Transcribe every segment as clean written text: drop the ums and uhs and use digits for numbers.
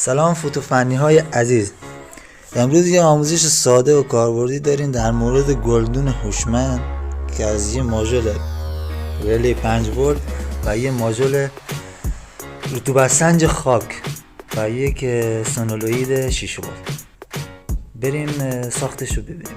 سلام فوتوفنی های عزیز. امروز یه آموزش ساده و کاربردی داریم در مورد گلدون هوشمند که از یه ماژول رلی 5 ولت و یه ماژول رطوبت سنج خاک و یک سونولوید 6 ولت. بریم ساختش رو ببینیم.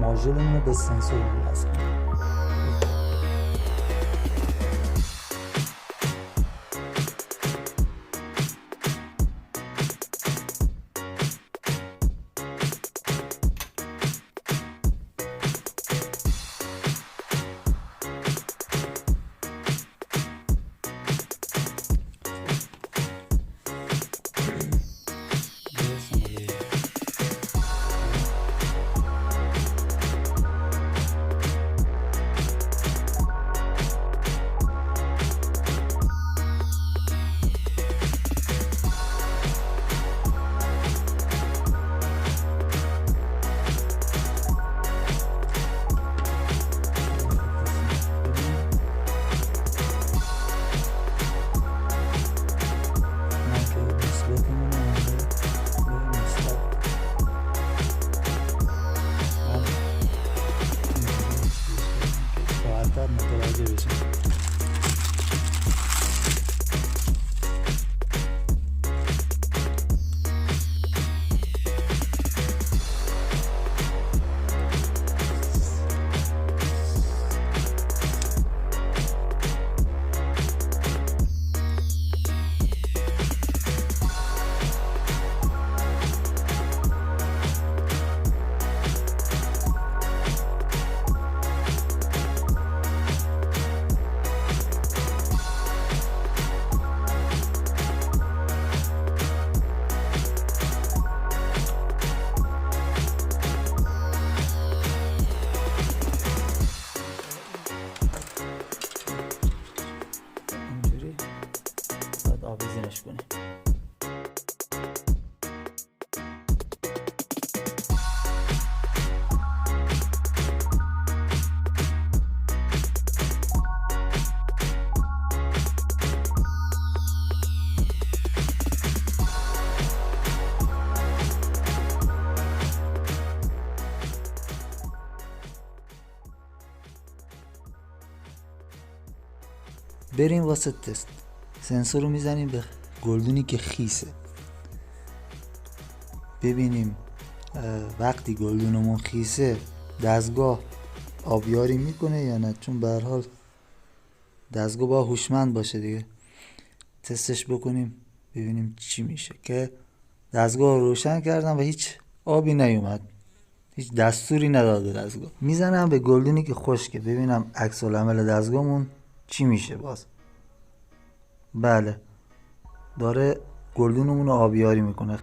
ماژولمون رو به سنسور وصل کنیم. بریم واسه تست. سنسور رو میزنیم به گلدونی که خیسه، ببینیم وقتی گلدونمون خیسه دستگاه آبیاری میکنه یا نه، چون به هر حال دستگاه با هوشمند باشه دیگه. تستش بکنیم ببینیم چی میشه. که دستگاه رو روشن کردم و هیچ آبی نیومد، هیچ دستوری نداده دستگاه. میزنم به گلدونی که خشکه ببینم عکس العمل دستگاهمون چی میشه. باز بله، داره گلدونمون رو آبیاری میکنه،